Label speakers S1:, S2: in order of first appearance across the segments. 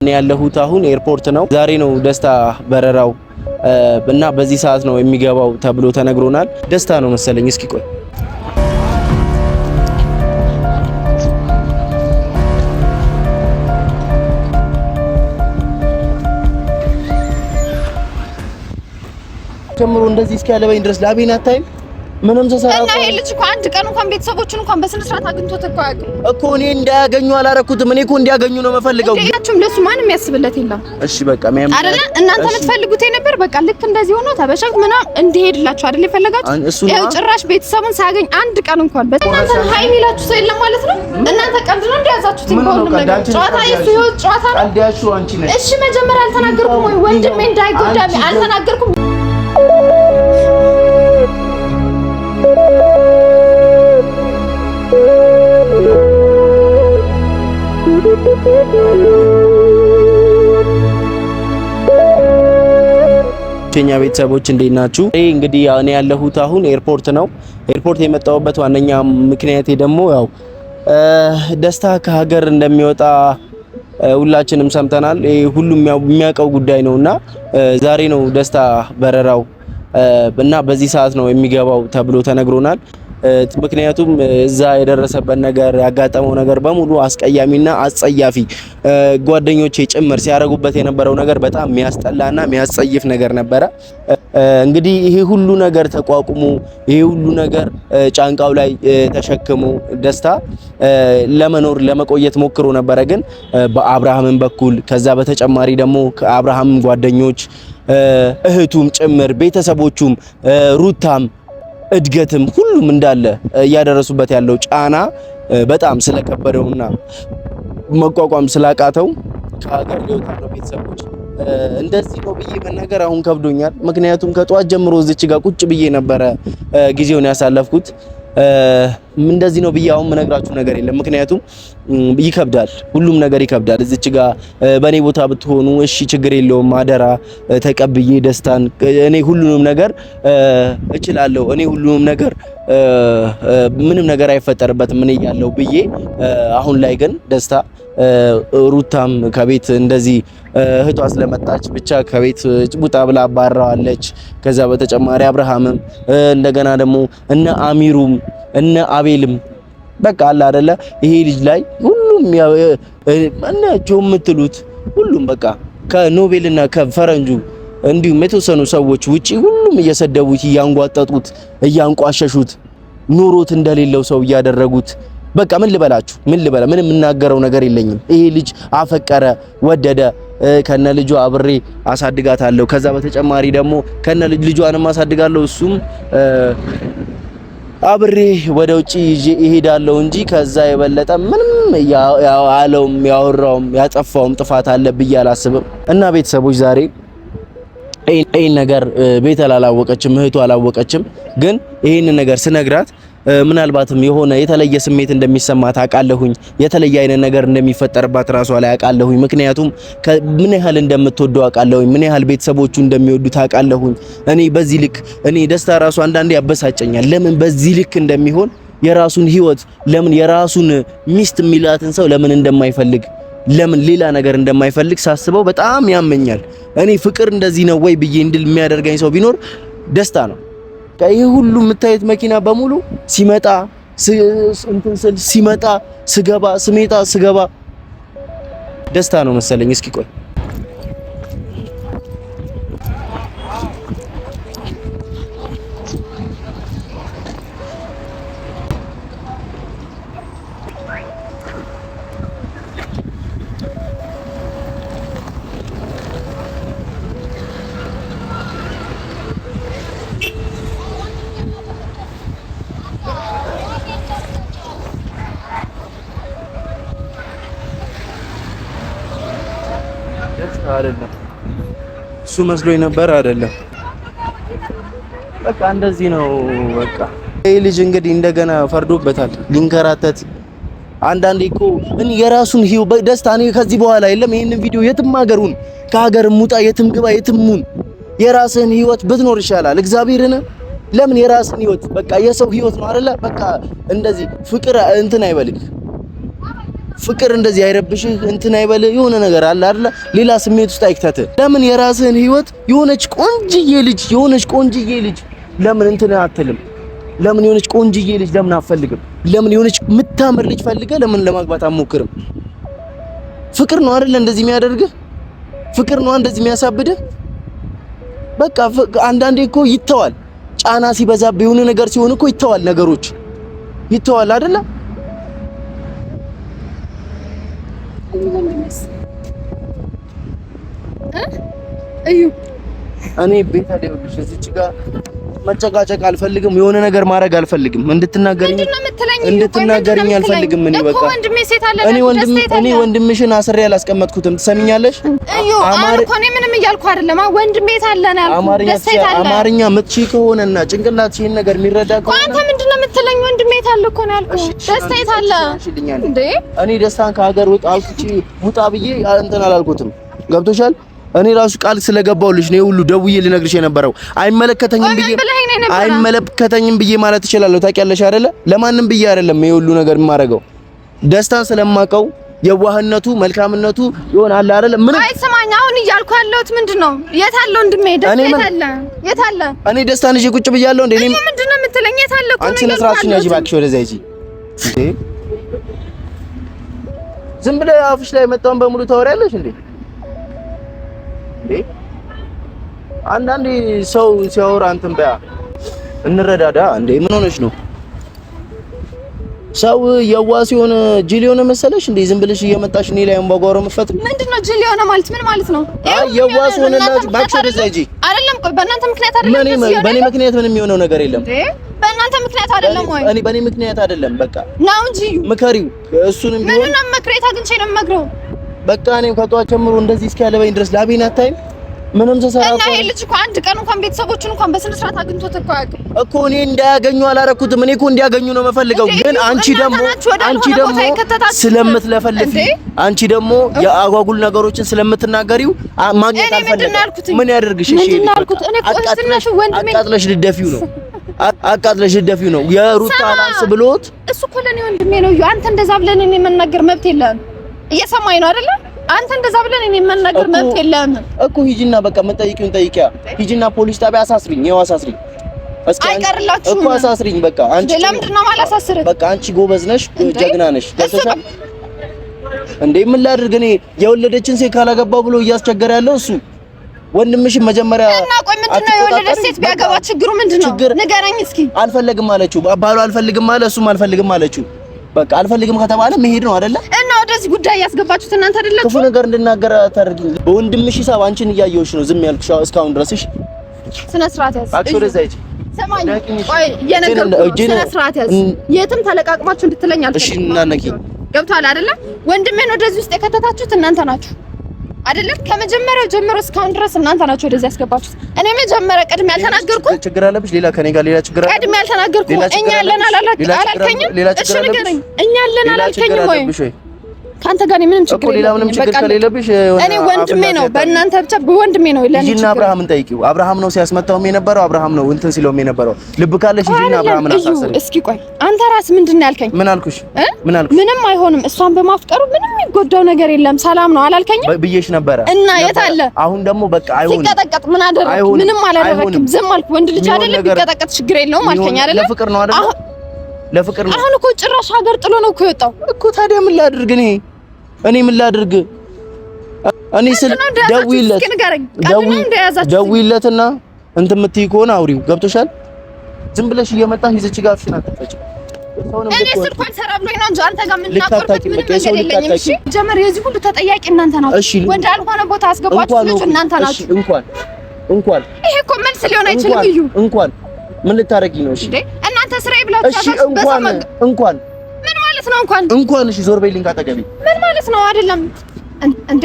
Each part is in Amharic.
S1: እኔ ያለሁት አሁን ኤርፖርት ነው። ዛሬ ነው ደስታ በረራው እና በዚህ ሰዓት ነው የሚገባው ተብሎ ተነግሮናል። ደስታ ነው መሰለኝ። እስኪ ቆይ ጀምሮ እንደዚህ እስኪ ያለበኝ ድረስ ላቤን አታይም? ምንም ተሰራ
S2: እና ይሄ ልጅ እኮ አንድ ቀን እንኳን ቤተሰቦቹን እንኳን በስነ ስርዓት አግኝቶት እኮ አያውቅም
S1: እኮ። እኔ እንዳያገኙ አላረኩትም። እኔ እኮ እንዲያገኙ ነው መፈልገው።
S2: እያችሁም ለሱ ማንም ያስብለት የለም።
S1: እሺ በቃ ማም
S2: አይደለ እናንተ የምትፈልጉት ነበር። በቃ ልክ እንደዚህ ሆኖ ተበሻክ ምናምን እንዲሄድላችሁ አይደል የፈለጋችሁ? ያው ጭራሽ ቤተሰቡን ሳያገኝ አንድ ቀን እንኳን በእናንተ ሃይ ሚላችሁ ሰው የለም ማለት ነው። እናንተ ቀልድ ነው እንደያዛችሁት ይሁን ነገር ጨዋታ የሱ ህይወት ጨዋታ ነው። ቀልዳችሁ አንቺ ነሽ። እሺ መጀመሪያ አልተናገርኩም ወይ ወንድሜ እንዳይጎዳሚ አልተናገርኩም? ቸኛ ቤተሰቦች እንዴት ናችሁ? እንግዲህ እኔ ያለሁት አሁን ኤርፖርት ነው። ኤርፖርት የመጣሁበት ዋነኛ ምክንያቴ ደግሞ ያው ደስታ ከሀገር እንደሚወጣ ሁላችንም ሰምተናል። ሁሉም የሚያውቀው ጉዳይ ነውና ዛሬ ነው ደስታ በረራው እና በዚህ ሰዓት ነው የሚገባው ተብሎ ተነግሮናል። ምክንያቱም እዛ የደረሰበት ነገር ያጋጠመው ነገር በሙሉ አስቀያሚና አጸያፊ ጓደኞቼ ጭምር ሲያረጉበት የነበረው ነገር በጣም የሚያስጠላና የሚያስጸይፍ ነገር ነበረ። እንግዲህ ይሄ ሁሉ ነገር ተቋቁሞ ይሄ ሁሉ ነገር ጫንቃው ላይ ተሸክሞ ደስታ ለመኖር ለመቆየት ሞክሮ ነበረ። ግን በአብርሃምን በኩል ከዛ በተጨማሪ ደግሞ ከአብርሃም ጓደኞች እህቱም ጭምር ቤተሰቦቹም ሩታም እድገትም ሁሉም እንዳለ እያደረሱበት ያለው ጫና በጣም ስለከበደውና መቋቋም ስላቃተው ከሀገር ሊወጣ ነው። ቤተሰቦች እንደዚህ ነው ብዬ መናገር አሁን ከብዶኛል። ምክንያቱም ከጧት ጀምሮ እዚች ጋር ቁጭ ብዬ ነበረ ጊዜውን ያሳለፍኩት። እንደዚህ ነው ብዬ አሁን መነግራችሁ ነገር የለም። ምክንያቱም ይከብዳል፣ ሁሉም ነገር ይከብዳል። እዚች ጋር በኔ ቦታ ብትሆኑ እሺ ችግር የለውም አደራ ተቀብዬ ደስታን እኔ ሁሉንም ነገር እችላለሁ፣ እኔ ሁሉንም ነገር ምንም ነገር አይፈጠርበትም እኔ ያለው ብዬ አሁን ላይ ግን ደስታ ሩታም ከቤት እንደዚህ እህቷ ስለመጣች ብቻ ከቤት ጭቡጣ ብላ አባራዋለች። ከዛ በተጨማሪ አብርሃምም እንደገና ደግሞ እነ አሚሩም እነ አቤልም በቃ አለ አይደለ ይሄ ልጅ ላይ ሁሉም እነ ጆም የምትሉት ሁሉም በቃ ከኖቤልና ከፈረንጁ እንዲሁም የተወሰኑ ሰዎች ውጪ ሁሉም እየሰደቡት እያንጓጠጡት እያንቋሸሹት ኑሮት እንደሌለው ሰው እያደረጉት በቃ ምን ልበላችሁ ምንም የምናገረው ነገር የለኝም። ይሄ ልጅ አፈቀረ ወደደ ከነ ልጇ አብሬ አሳድጋታለሁ። ከዛ በተጨማሪ ደግሞ ከነ ልጇንም አሳድጋለሁ። እሱም አብሬ ወደ ውጪ ይሄዳለሁ እንጂ ከዛ የበለጠ ምንም ያለውም ያወራውም ያጠፋውም ጥፋት አለ ብዬ አላስብም። እና ቤተሰቦች ዛሬ ይሄን ነገር ቤተል አላወቀችም፣ እህቱ አላወቀችም። ግን ይሄን ነገር ስነግራት ምናልባትም የሆነ የተለየ ስሜት እንደሚሰማት አውቃለሁኝ። የተለየ አይነት ነገር እንደሚፈጠርባት ራሷ ላይ አውቃለሁኝ። ምክንያቱም ምን ያህል እንደምትወደው አውቃለሁኝ። ምን ያህል ቤተሰቦቹ እንደሚወዱት አውቃለሁኝ። እኔ በዚህ ልክ ደስታ ራሱ አንዳንዴ ያበሳጨኛል። ለምን በዚህ ልክ እንደሚሆን የራሱን ህይወት ለምን የራሱን ሚስት የሚላትን ሰው ለምን እንደማይፈልግ ለምን ሌላ ነገር እንደማይፈልግ ሳስበው በጣም ያመኛል። እኔ ፍቅር እንደዚህ ነው ወይ ብዬ እንድል የሚያደርገኝ ሰው ቢኖር ደስታ ነው። ይሄ ሁሉ የምታዩት መኪና በሙሉ ሲመጣ ሲመጣ ስገባ ደስታ ነው መሰለኝ። እስኪ ቆይ አይደለም እሱ መስሎኝ ነበር። አይደለም በቃ እንደዚህ ነው። በቃ ይሄ ልጅ እንግዲህ እንደገና ፈርዶበታል ሊንከራተት። አንዳንዴ እኮ የራሱን ህይወት ደስታ እኔ ከዚህ በኋላ የለም ይሄንን ቪዲዮ የትም ሀገሩን ከሀገርም ውጣ የትም ግባ የትሙን የራስህን ህይወት ብትኖር ይሻላል። እግዚአብሔርን ለምን የራስህን ህይወት በቃ የሰው ህይወት ነው አይደለ? በቃ እንደዚህ ፍቅር እንትን አይበልክ።
S1: ፍቅር እንደዚህ አይረብሽህ እንትን አይበል የሆነ ነገር አለ አይደል? ሌላ ስሜት ውስጥ አይክተት። ለምን የራስህን ህይወት የሆነች ቆንጅዬ ልጅ ለምን እንትን አትልም? ለምን የሆነች ቆንጅዬ ልጅ ለምን አትፈልግም? ለምን የሆነች የምታምር ልጅ ፈልገህ ለምን ለማግባት አትሞክርም? ፍቅር ነው አይደል እንደዚህ የሚያደርግህ? ፍቅር ነው እንደዚህ የሚያሳብድህ? በቃ አንዳንዴ እኮ ይተዋል። ጫና ሲበዛብህ የሆነ ነገር ሲሆን እኮ ይተዋል፣ ነገሮች ይተዋል አይደል?
S3: እዩ
S1: እኔ ቤት አደውልሽ እዚች ጋር መጨቃጨቅ አልፈልግም። የሆነ ነገር ማድረግ አልፈልግም። እንድትናገሪኝ አልፈልግም። እኔ በቃ እኔ ወንድምሽን አስሬ አላስቀመጥኩትም። ትሰሚኛለሽ?
S3: እኔ ምንም እያልኩ አይደለም። ወንድሜ ታለ ነው ያልኩት።
S1: አማርኛ ምትቺ ከሆነና ጭንቅላትሽ ይሄን ነገር የሚረዳ ከሆነ
S3: አንተ ምንድነው የምትለኝ? ወንድሜ ታለ እኮ ነው ያልኩት። ደስታዬ ታለ እንዴ?
S1: እኔ ደስታን ከሀገር ውጣ ብዬ እንትን አላልኩትም። ገብቶሻል? እኔ ራሱ ቃል ስለገባውልሽ ነው ሁሉ ደውዬ ልነግርሽ የነበረው። አይመለከተኝም ብዬ ማለት እችላለሁ። ታውቂያለሽ አይደለ? ለማንም ብዬ አይደለም ይሄ ሁሉ ነገር የማደርገው። ደስታን ስለማውቀው የዋህነቱ መልካምነቱ ይሆናል አይደለ? ምን
S3: አይሰማኝ። አሁን እያልኩ ያለሁት ምንድነው? የት አለ ወንድሜ? የት አለ?
S1: እኔ ደስታን ይዤ ቁጭ ብያለሁ እንዴ?
S3: እኔ ምንድነው የምትለኝ? የት አለ እኮ ነው?
S1: አንቺ ነስራችን ያጂ ባክሽ ወደዛ ይጂ እንዴ! ዝም ብለህ አፍሽ ላይ መጣውን በሙሉ ታወሪያለሽ እንዴ? አንዳንዴ ሰው ሲያወራ እንትን በያ እንረዳዳ። እንዴ ምን ሆነሽ ነው? ሰው የዋስ የሆነ ጅል የሆነ መሰለሽ እንዴ? ዝም ብለሽ እየመጣሽ እኔ ላይ አንባጓሮ መፈት
S3: ምንድነው? ጅል የሆነ ማለት ምን ማለት ነው?
S1: አይ የዋስ ሆነና ባክሽ ወደዛ ሂጂ።
S3: አይደለም ቆይ በእናንተ ምክንያት አይደለም።
S1: በእኔ ምክንያት ምንም የሆነው ነገር የለም።
S3: በእናንተ ምክንያት አይደለም ወይ?
S1: እኔ በእኔ ምክንያት አይደለም። በቃ
S3: ነው እንጂ
S1: ምከሪው። እሱንም ቢሆን
S3: ምንና መክሬት አግኝቼ ነው የምመክረው።
S1: በቃ እኔም ከጧት ጀምሮ እንደዚህ እስኪያለበኝ ድረስ ላቤን አታይም? ምንም ተሰራ
S3: እና ይሄ ልጅ እኮ አንድ ቀን እንኳን ቤተሰቦቹን እንኳን በስነ ስርዓት አግኝቶት እኮ አያውቅም
S1: እኮ። እኔ እንዳያገኙ አላረኩትም። እኔ እኮ እንዲያገኙ ነው የምፈልገው። ግን አንቺ ደግሞ ስለምትለፈልፊ፣ አንቺ ደግሞ የአጓጉል ነገሮችን ስለምትናገሪው ማግኘት አልፈልግም። ምን ያደርግሽ? እሺ አቃጥለሽ ልደፊው ነው አቃጥለሽ ልደፊው ነው። የሩታ አላንስ ብሎት
S3: እሱ እኮ ለኔ ወንድሜ ነው። አንተ እንደዛ ብለን እኔ መናገር መብት የለም። እየሰማኝ ነው አይደለ? አንተ እንደዛ ብለን እኔ መናገር መብት የለም
S1: እኮ። ሂጂና በቃ የምጠይቂውን ጠይቂያ። ሂጂና ፖሊስ ጣቢያ አሳስሪኝ። ይኸው አሳስሪኝ። እስኪ
S3: አይቀርላችሁም
S1: እኮ አሳስሪኝ። በቃ አንቺ
S3: ለምንድን ነው የማላሳስርህ?
S1: በቃ አንቺ ጎበዝ ነሽ፣ ጀግና ነሽ። ደርሰሻል እንዴ? ምን ላድርግ እኔ? የወለደችን ሴት ካላገባው ብሎ እያስቸገረ ያለው እሱ ወንድምሽን መጀመሪያ
S3: እና ቆይ ምንድነው የወለደች ሴት ቢያገባ ችግሩ ምንድነው? ንገረኝ እስኪ።
S1: አልፈልግም አለችው። ባሉ አልፈልግም አለ፣ እሱም አልፈልግም አለችው። በቃ አልፈልግም ከተባለ መሄድ ነው አይደለ?
S3: እና ወደዚህ ጉዳይ ያስገባችሁት እናንተ አይደላችሁ?
S1: ክፉ ነገር እንድናገር ታደርጊ። በወንድምሽ ሂሳብ አንቺን እያየሁሽ ነው ዝም ያልኩሽ እስካሁን ድረስ። እሺ
S3: ስነ ስርዓት ያዝ።
S1: አክቹ ወደዛ ሂጂ።
S3: ሰማኝ። ቆይ የነገርኩህ ስነ ስርዓት ያዝ። የትም ተለቃቅማችሁ እንድትለኝ አልፈልግም።
S1: እሺ እናነቂ።
S3: ገብቷል አይደለ? ወንድሜን ወደዚህ ውስጥ የከተታችሁት እናንተ ናችሁ አይደለም? ከመጀመሪያው ጀምሮ እስካሁን ድረስ እናንተ ናችሁ ወደዚህ ያስገባችሁት። እኔ መጀመሪያ ቀድሜ ያልተናገርኩ
S1: ችግር አለብሽ? ሌላ ከኔ ጋር ሌላ ችግር አለ?
S3: ቀድሜ ያልተናገርኩ እኛ ያለን አላልከኝም? እሺ ንገረኝ። እኛ ያለን አላልከኝም ወይ? ካንተ ጋር ምንም ችግር የለም።
S1: ምንም ችግር ከሌለብሽ
S3: እኔ ወንድሜ ነው፣ በእናንተ ብቻ ወንድሜ ነው። ለኔ
S1: ሂጂና አብርሃምን ጠይቂው። አብርሃም ነው ሲያስመታውም የነበረው፣ አብርሃም ነው እንትን ሲለውም የነበረው። ልብ ካለሽ ሂጂና አብርሃምን አሳስሪ።
S3: እስኪ ቆይ አንተ ራስህ ምንድን ነው ያልከኝ?
S1: ምን አልኩሽ? ምን አልኩሽ?
S3: ምንም አይሆንም። እሷን በማፍቀሩ ምንም የሚጎዳው ነገር የለም። ሰላም ነው አላልከኝም?
S1: ብዬሽ ነበረ።
S3: እና የት አለ?
S1: አሁን ደግሞ በቃ አይሆንም።
S3: ሲቀጠቀጥ ምን አደረክ? ምንም አላደረክም። ዝም አልኩ። ወንድ ልጅ አይደለም ቢቀጠቀጥ ችግር የለውም አልከኝ አይደለ?
S1: ለፍቅር ነው አይደለ? ለፍቅር ነው።
S3: አሁን እኮ ጭራሽ ሀገር ጥሎ ነው እኮ የወጣው
S1: እኮ። ታዲያ ምን ላድርግ እኔ ምን ላድርግ? እኔ ስል ደውይለትና እንትን የምትይ ከሆነ አውሪው። ገብቶሻል? ዝም ብለሽ እየመጣሽ ይዘች ጋር አፍሽን አትፈጭ።
S3: እኔ ስልኳን ሰራ ብሎኝ ነው እንጂ አንተ ጋር ምን ላቆርበት ምን ነገር የለኝም። እሺ ጀመር የዚህ ሁሉ ተጠያቂ እናንተ ናችሁ። ወንድ አልሆነ ቦታ አስገባችሁ ልጅ እናንተ ናችሁ። እንኳን ይሄ እኮ መልስ ሊሆን አይችልም። እዩ እንኳን
S1: ምን ልታረጊ ነው? እሺ
S3: እናንተ ስራዬ ብላችሁ
S1: እንኳን
S3: ነው
S1: እንኳን እሺ ዞር በይልኝ ካጠገቢ።
S3: ምን ማለት ነው? አይደለም እንዴ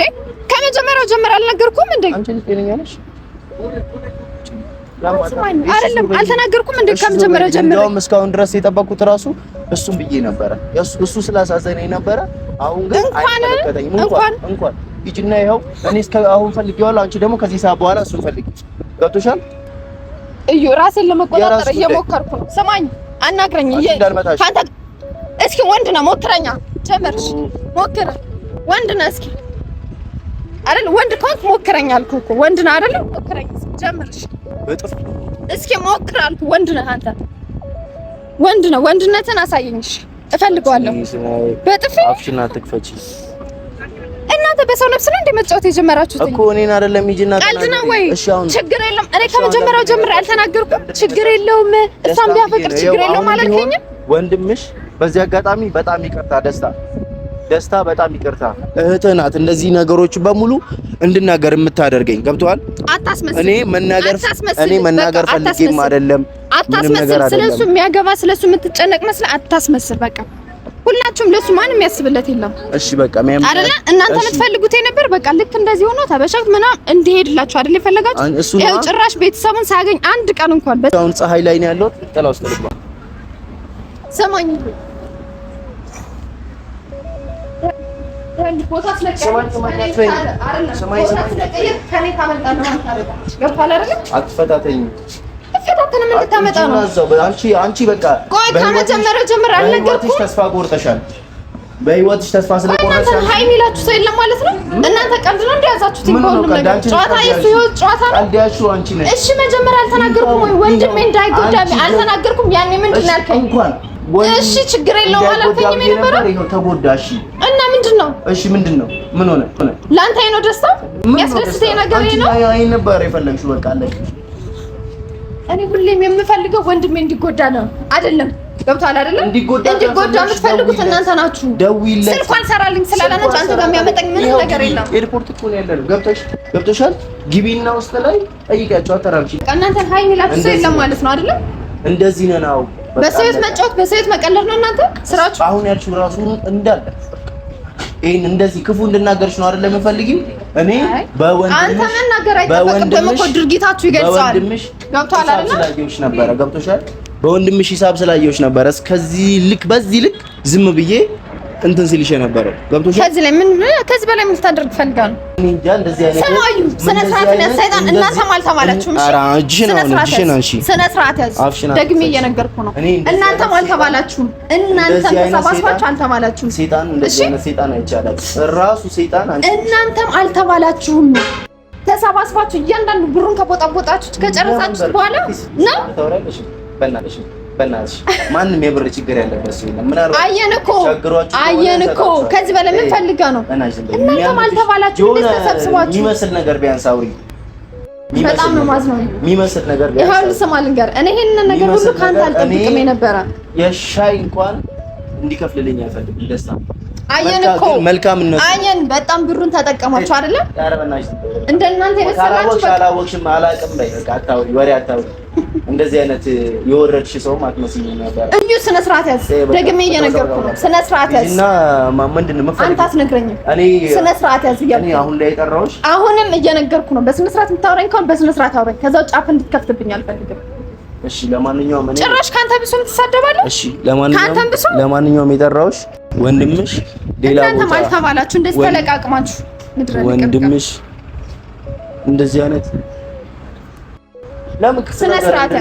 S3: ከመጀመሪያው ጀምሮ አልነገርኩም እንዴ?
S1: አንቺ ጤነኛ ነሽ?
S3: አይደለም አልተናገርኩም እንዴ? ከመጀመሪያው ጀምሮ
S1: እንደውም እስካሁን ድረስ የጠበቁት ራሱ እሱም ብዬ ነበረ። እሱ ስላሳዘነኝ ነበረ። አሁን ግን አይመለከተኝም። እንኳን ሂጂና ይኸው እኔ እስከ አሁን ፈልጌዋለሁ። አንቺ ደግሞ ከዚህ ሰዓት በኋላ እሱን ፈልጊ። ገብቶሻል?
S3: እዩ ራሴን ለመቆጣጠር እየሞከርኩ ነው። ሰማኝ፣ አናግረኝ። ካንተ እስኪ ወንድ ነው ሞክረኛ ጀመርሽ ሞክር። ወንድ ነህ እስኪ አይደል? ወንድ ከሆንክ ሞክረኝ አልኩህ እኮ። ወንድ ነህ አይደል? ሞክረኝ ጀመርሽ። በጥፍ እስኪ ሞክር አልኩህ። ወንድ ነህ አንተ። ወንድ ነህ። ወንድነትን አሳየኝሽ እፈልገዋለሁ። በጥፍ
S2: አፍሽን አትክፈቺ።
S3: እናንተ በሰው ነፍስ ነው እንደመጫወት የጀመራችሁት
S2: እኮ እኔን አይደለም ይጂና
S3: ቀልድ ነው ወይ? ችግር የለም። እኔ ከመጀመሪያው ጀምሬ አልተናገርኩም። ችግር የለውም። እሷም ቢያፈቅር ችግር የለውም አላልከኝም?
S2: ወንድምሽ በዚህ አጋጣሚ በጣም ይቅርታ ደስታ በጣም ይቅርታ። እህትህ ናት እንደዚህ ነገሮች በሙሉ እንድናገር የምታደርገኝ ገብቶሃል?
S3: አታስመስል።
S2: እኔ መናገር ፈልጌም አይደለም።
S3: አታስመስል። ስለሱ የሚያገባ ስለሱ የምትጨነቅ መስለ አታስመስል። በቃ ሁላችሁም ለሱ ማንም ያስብለት የለም።
S2: እሺ በቃ
S3: አይደለ? እናንተ የምትፈልጉት የነበር በቃ ልክ እንደዚህ ሆኖ ተበሻት ምናምን እንዲሄድላችሁ አይደል የፈለጋችሁ? ይኸው ጭራሽ ቤተሰቡን ሳያገኝ አንድ ቀን እንኳን
S2: አሁን ፀሐይ ላይ ነው ያለው። ጥላ ውስጥ ልግባ።
S3: ሰማኝ
S2: አትፈታተኝ።
S3: ፈታተንም እንድታመጣ ነው።
S2: አንቺ በቃ
S3: ቆይ ከመጀመሪያው ጀምር አልነገርኩሽ።
S2: ተስፋ ቆርጠሻል። በህይወትሽ ተስፋ ስለቆረጥሽ
S3: እናንተ ሃይ ሚላችሁ ሰው የለም ማለት ነው። እናንተ ቀልድ ነው እንደያዛችሁት ሁሉም ነገር ጨዋታ የሱ ህይወት ጨዋታ ነው።
S2: ቀልዳችሁ አንቺ ነሽ።
S3: እሺ መጀመሪያ አልተናገርኩም ወይ? ወንድሜ እንዳይጎዳም አልተናገርኩም። ያኔ ምንድን ነው ያልከኝ? እሺ ችግር የለውም አላልከኝም የነበረ?
S2: ይሄው ተጎዳሽ
S3: እና ምንድነው?
S2: እሺ ምንድነው? ምን ሆነ?
S3: ላንተ አይኖ ደስታ ያስደስተኝ ነገር ነው።
S2: አይ ነበር የፈለግሽው በቃ አለሽ።
S3: እኔ ሁሌም የምፈልገው ወንድሜ እንዲጎዳ ነው አይደለም? ገብቷል አይደለም? እንዲጎዳ የምትፈልጉት እናንተ ናችሁ። ስልኩ አልሰራልኝ ስላለ ነው አንተ ጋር የሚያመጣኝ ምንም ነገር የለም።
S2: ኤርፖርት እኮ ነው ያለነው። ገብቶሻል? ግቢና ውስጥ ላይ ጠይቂያቸው። አተራምጪ
S3: እናንተ ሃይ ሚላችሁ ሰው የለም ማለት ነው አይደለም?
S2: እንደዚህ ነው።
S3: በሰይት መጫወት በሰይት መቀለድ ነው እናንተ ስራችሁ።
S2: አሁን ያልሽው ራሱ እንዳለ ይሄን እንደዚህ ክፉ እንድናገርሽ ነው አይደለም የምፈልጊው? እኔ
S3: አንተ መናገር አይተፈቅድም እኮ ድርጊታችሁ ይገልጻል። ገብቷል አይደለም?
S2: ስላየሁሽ ነበረ። ገብቶሻል? በወንድምሽ ሂሳብ ስላየሁሽ ነበረ እስከዚህ ልክ በዚህ ልክ ዝም ብዬ እንትን ሲልሽ ነበረ። ገብቶሻል?
S3: ከዚህ በላይ ምን ልታደርግ ፈልጋለህ?
S2: እኔ እንጃ። እንደዚህ አይነት
S3: ሰማዩ ስነ ስርዓት ነው ሰይጣን። እናንተም አልተባላችሁም። እሺ ስነ ስርዓት ያዝ። ደግሜ እየነገርኩ ነው። እናንተም አልተባላችሁም። እናንተም ተሰባስባችሁ አልተባላችሁም።
S2: ሰይጣን እንደዚህ አይነት ሰይጣን አይቻላል። ራሱ ሰይጣን
S3: እናንተም አልተባላችሁም። ተሰባስባችሁ እያንዳንዱ ብሩን ከቦጣቦጣችሁ ከጨረሳችሁ በኋላ ነው በእናትሽ ማንም የብር ችግር ያለበት ሰው የለም። ምን አርባ አየን እኮ ከዚህ በላይ ምን ፈልጋ ነው? እናንተም አልተባላችሁ እንዴት ተሰብስባችሁ የሚመስል
S2: ነገር ቢያንስ አውሪ።
S3: በጣም ነው ማዝነው
S2: የሚመስል ነገር ቢያንስ
S3: ይሄን ስማ ልንገር። እኔ ይሄንን ነገር ሁሉ ካንተ አልጠብቅም የነበረ
S2: የሻይ እንኳን እንዲከፍልልኝ አልፈልግም። ደስታ
S3: አየን እኮ
S2: መልካምነት
S3: አየን። በጣም ብሩን ተጠቀማችሁ አይደለ?
S2: ያረበናሽ
S3: እንደናንተ የመሰላችሁ
S2: በቃ አላወቅሽም አላቅም ላይ በቃ አታውሪ፣ ወሬ አታውሪ። እንደዚህ አይነት የወረድሽ ሰው ማትመስኝ ነበር።
S3: እዩ ስነ ስርዓት ያዝ። ደግሜ እየነገርኩ ነው። ስነ ስርዓት ያዝ
S2: እና ምንድን ነው መፈለግ?
S3: አንተ አትነግረኝም።
S2: እኔ
S3: ስነ ስርዓት ያዝ እያልኩ
S2: እኔ አሁን ላይ የጠራሁሽ
S3: አሁንም እየነገርኩ ነው። በስነ ስርዓት የምታወራኝ ከሆነ በስነ ስርዓት አውራኝ። ከዛው ጫፍ እንድትከፍትብኝ አልፈልግም።
S2: እሺ ለማንኛውም እኔ
S3: ጭራሽ ካንተ ብሶም ትሳደባለህ።
S2: እሺ ለማንኛውም የጠራሁሽ ወንድምሽ ሌላ ቦታ
S3: እናንተ ማልተባላችሁ እንደዚህ ተለቃቅማችሁ
S2: ወንድምሽ እንደዚህ አይነት ለምን
S3: ስነ ስርዓት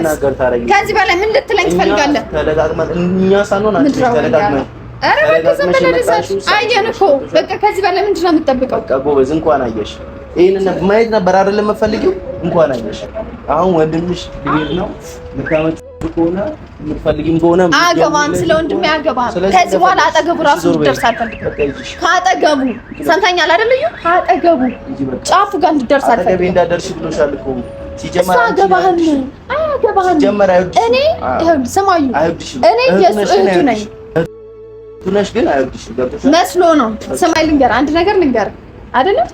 S3: ከዚህ በላይ ምን ልትለኝ ትፈልጋለህ?
S2: ተለቃቅመን እኛ ሳንሆን አንቺ ተለቃቅመን
S3: አረ በከሰም በለደሳሽ አየን እኮ በቃ ከዚህ በላይ ምንድን ነው የምትጠብቀው?
S2: በቃ ጎበዝ እንኳን አየሽ። ይሄንን ማየት ነበር አይደለም የምትፈልጊው? እንኳን አየሽ። አሁን ወንድምሽ ሊሄድ ነው። ልታመጪ ከሆነ የምትፈልጊም ከሆነ
S3: አገባም ስለ ወንድሜ አገባም። ከዚህ በኋላ አጠገቡ ራሱ እንድትደርስ አልፈልግም። ከአጠገቡ ሰምተኛል አይደል? እዩ ከአጠገቡ ጫፉ ጋር እንድትደርስ አልፈልግም።
S2: አጠገቤ እንዳደርሽ ብሎሻል እኮ ሲጀመር
S3: አገባህም
S2: ሲጀመር
S3: እኔ ይኸውልህ ስማዩ እኔ የእሱ እህቱ ነኝ።
S2: ትነሽ ግን አይወድሽም ገብቶሻል
S3: መስሎ ነው። ስማይ ልንገር አንድ ነገር ልንገር አይደለም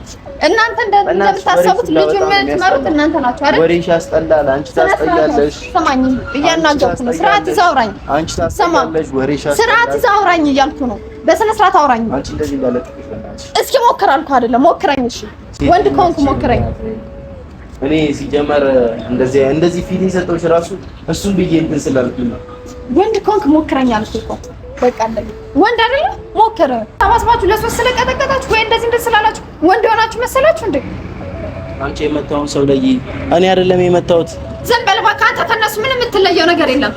S3: እናንተ እንደምታሰቡት ልጅ የምትመሩት እናንተ ናችሁ አይደል?
S2: ወሬሽ ያስጠላል። አንቺ ታስጠያለሽ።
S3: ስማኝ እያናገርኩ ነው። ስርዓት ይዘህ አውራኝ።
S2: አንቺ ታስጠያለሽ። ወሬሽ ያስጠላል።
S3: ስርዓት ይዘህ አውራኝ እያልኩ ነው። በስነ ስርዓት አውራኝ።
S2: አንቺ እንደዚህ እንዳለጥሽ በእናትሽ
S3: እስኪ ሞክር አልኩህ አይደለም? ሞክረኝ። እሺ ወንድ ከሆንኩ ሞክረኝ።
S2: እኔ ሲጀመር እንደዚህ ፊት የሰጠሁሽ ራሱ እሱን ብዬ እንትን ስላልኩኝ ነው።
S3: ወንድ ከሆንክ ሞክረኝ አልኩህ እኮ በቃ አለኝ። ወንድ አይደለም ሞክር። ተባስባችሁ ለሶስት ስለቀጠቀጣችሁ ወይ እንደዚህ ስላላችሁ ወንድ ሆናችሁ መሰላችሁ እንዴ?
S2: አንቺ የመታውን ሰው ላይ እኔ አይደለም የመታሁት።
S3: ዝም በል እባክህ። አንተ ከነሱ ምንም የምትለየው ነገር የለም።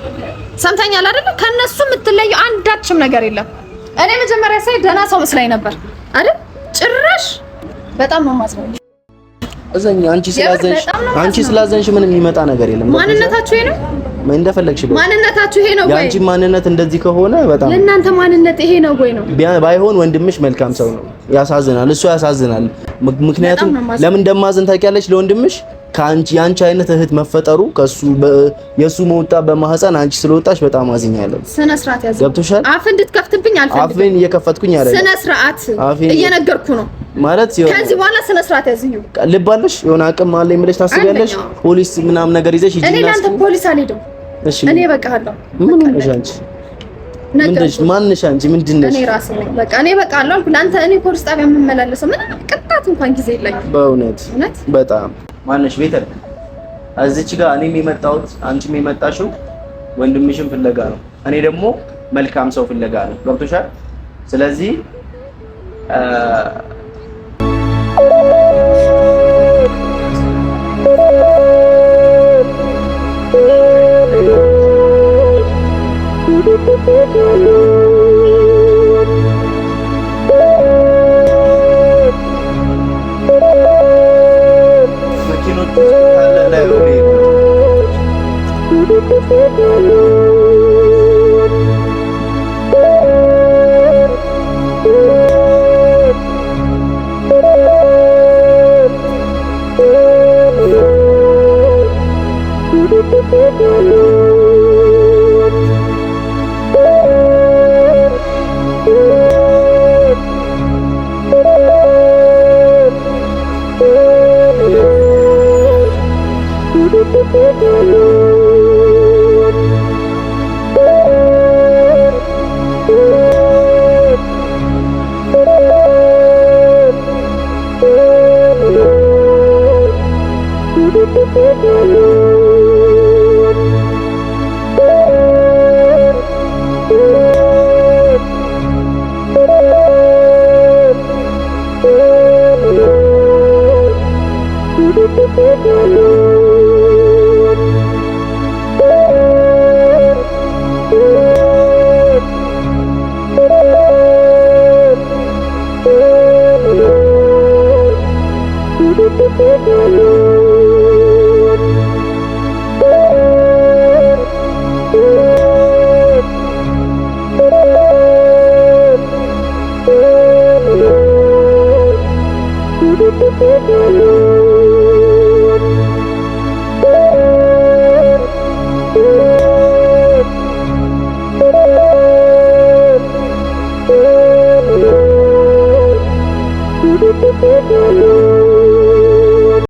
S3: ሰምተኛል አይደል? ከነሱ የምትለየው አንዳችም ነገር የለም። እኔ መጀመሪያ ሳይ ደህና ሰው መስላኝ ነበር አይደል? ጭራሽ በጣም ነው የማዝነው።
S1: እዘኝ አንቺ ስላዘንሽ ምንም የሚመጣ ነገር የለም።
S3: ማንነታችሁ ይሄ ነው።
S1: ምን እንደፈለግሽ በይ።
S3: ማንነታችሁ ይሄ ነው ወይ?
S1: ያንቺ ማንነት እንደዚህ ከሆነ በጣም
S3: ለእናንተ ማንነት ይሄ ነው ወይ ነው?
S1: ባይሆን ወንድምሽ መልካም ሰው ነው። ያሳዝናል፣ እሱ ያሳዝናል። ምክንያቱም ለምን እንደማዘን ታውቂያለሽ? ለወንድምሽ ያንቺ አይነት እህት መፈጠሩ ከሱ የሱ መውጣ በማህፀን አንቺ ስለወጣሽ በጣም አዝኛለሁ።
S3: ስነ ስርዓት ያዝ።
S1: ገብቶሻል?
S3: አፍ እንድትከፍትብኝ አልፈልግም።
S1: አፌን እየከፈትኩኝ አይደለም።
S3: ስነ ስርዓት እየነገርኩ ነው
S1: ማለት
S3: ከዚህ በኋላ ስነ ስርዓት ያዝኝ።
S1: ልብ አለሽ? የሆነ አቅም አለኝ ብለሽ ታስቢያለሽ? ፖሊስ ምናምን ነገር ይዘሽ
S3: እኔ ለአንተ ፖሊስ አልሄድም። እሺ እኔ በቃለሁ።
S1: ምን ነሽ አንቺ? ማንሽ አንቺ? ምንድን ነሽ?
S3: እኔ ራሴ ነኝ። በቃ እኔ በቃለሁ አልኩ። ለአንተ እኔ ፖሊስ ጣቢያ የምመላለሰው ምን ቅጣት እንኳን ጊዜ የለኝም።
S1: በእውነት በጣም ማንሽ? ቤተል እዚች ጋር እኔም የመጣሁት አንቺም የመጣሽው ወንድምሽን ፍለጋ ነው። እኔ ደግሞ መልካም ሰው ፍለጋ ነው። ገብቶሻል? ስለዚህ
S4: Thank you.